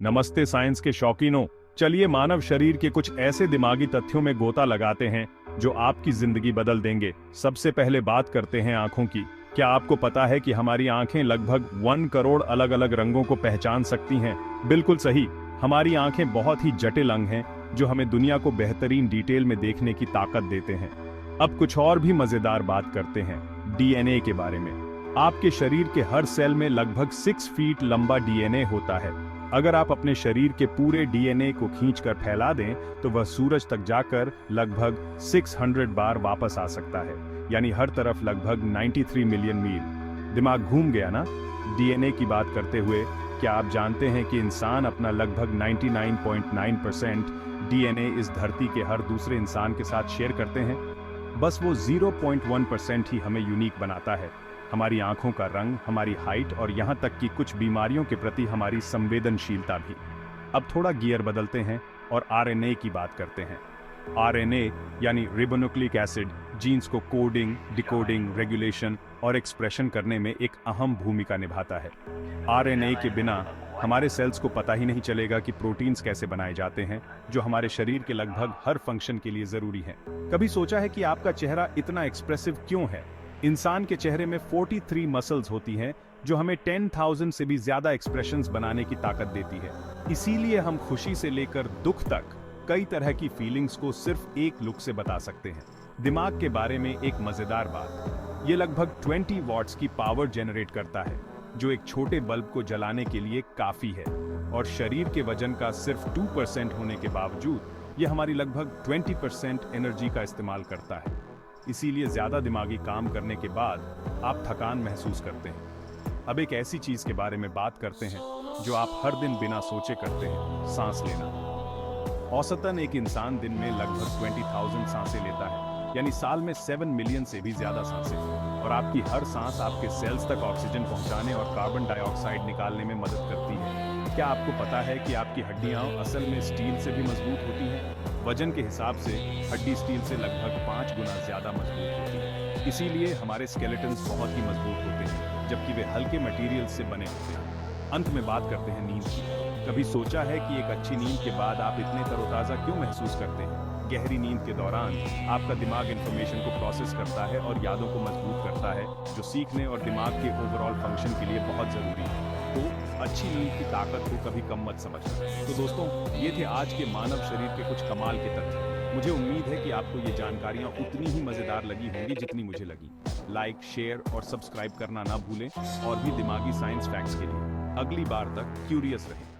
नमस्ते साइंस के शौकीनों, चलिए मानव शरीर के कुछ ऐसे दिमागी तथ्यों में गोता लगाते हैं जो आपकी जिंदगी बदल देंगे। सबसे पहले बात करते हैं आंखों की। क्या आपको पता है कि हमारी आंखें लगभग 1 करोड़ अलग अलग रंगों को पहचान सकती हैं? बिल्कुल सही, हमारी आंखें बहुत ही जटिल अंग हैं जो हमें दुनिया को बेहतरीन डिटेल में देखने की ताकत देते हैं। अब कुछ और भी मजेदार बात करते हैं डीएनए के बारे में। आपके शरीर के हर सेल में लगभग 6 फीट लंबा डीएनए होता है। अगर आप अपने शरीर के पूरे डीएनए को खींचकर फैला दें तो वह सूरज तक जाकर लगभग 600 बार वापस आ सकता है, यानी हर तरफ लगभग 93 मिलियन मील। दिमाग घूम गया ना? डीएनए की बात करते हुए क्या आप जानते हैं कि इंसान अपना लगभग 99.9% डीएनए इस धरती के हर दूसरे इंसान के साथ शेयर करते हैं? बस वो 0.1% ही हमें यूनिक बनाता है। हमारी आंखों का रंग, हमारी हाइट और यहाँ तक कि कुछ बीमारियों के प्रति हमारी संवेदनशीलता भी। अब थोड़ा गियर बदलते हैं और आरएनए की बात करते हैं। आरएनए यानी रिबोन्यूक्लिक एसिड जीन्स को कोडिंग, डिकोडिंग, रेगुलेशन और एक्सप्रेशन करने में एक अहम भूमिका निभाता है। आरएनए के बिना हमारे सेल्स को पता ही नहीं चलेगा कि प्रोटीन्स कैसे बनाए जाते हैं, जो हमारे शरीर के लगभग हर फंक्शन के लिए जरूरी हैं। कभी सोचा है कि आपका चेहरा इतना एक्सप्रेसिव क्यों है? इंसान के चेहरे में 43 मसल्स होती हैं जो हमें 10,000 से भी ज्यादा एक्सप्रेशंस बनाने की ताकत देती है। इसीलिए हम खुशी से लेकर दुख तक कई तरह की फीलिंग्स को सिर्फ एक लुक से बता सकते हैं। दिमाग के बारे में एक मजेदार बात, ये लगभग 20 वॉट्स की पावर जनरेट करता है, जो एक छोटे बल्ब को जलाने के लिए काफी है। और शरीर के वजन का सिर्फ 2% होने के बावजूद ये हमारी लगभग 20% एनर्जी का इस्तेमाल करता है। इसीलिए ज्यादा दिमागी काम करने के बाद आप थकान महसूस करते हैं। अब एक ऐसी चीज के बारे में बात करते हैं जो आप हर दिन बिना सोचे करते हैं, सांस लेना। औसतन एक इंसान दिन में लगभग 20,000 सांसें लेता है, यानी साल में 7 मिलियन से भी ज्यादा सांसें। और आपकी हर सांस आपके सेल्स तक ऑक्सीजन पहुंचाने और कार्बन डाइऑक्साइड निकालने में मदद करती है। क्या आपको पता है कि आपकी हड्डियां असल में स्टील से भी मजबूत होती हैं? वजन के हिसाब से हड्डी स्टील से लगभग 5 गुना ज्यादा मजबूत होती है। इसीलिए हमारे स्केलेटन्स बहुत ही मजबूत होते हैं, जबकि वे हल्के मटेरियल से बने होते हैं। अंत में बात करते हैं नींद की। कभी सोचा है कि एक अच्छी नींद के बाद आप इतने तरोताजा क्यों महसूस करते हैं? गहरी नींद के दौरान आपका दिमाग इंफॉर्मेशन को प्रोसेस करता है और यादों को मजबूत करता है, जो सीखने और दिमाग के ओवरऑल फंक्शन के लिए बहुत जरूरी है। तो अच्छी नींद की ताकत को कभी कम मत समझना। तो दोस्तों, ये थे आज के मानव शरीर के कुछ कमाल के तथ्य। मुझे उम्मीद है कि आपको ये जानकारियां उतनी ही मजेदार लगी होंगी जितनी मुझे लगी। लाइक, शेयर और सब्सक्राइब करना ना भूलें और भी दिमागी साइंस फैक्ट्स के लिए। अगली बार तक क्यूरियस रहें।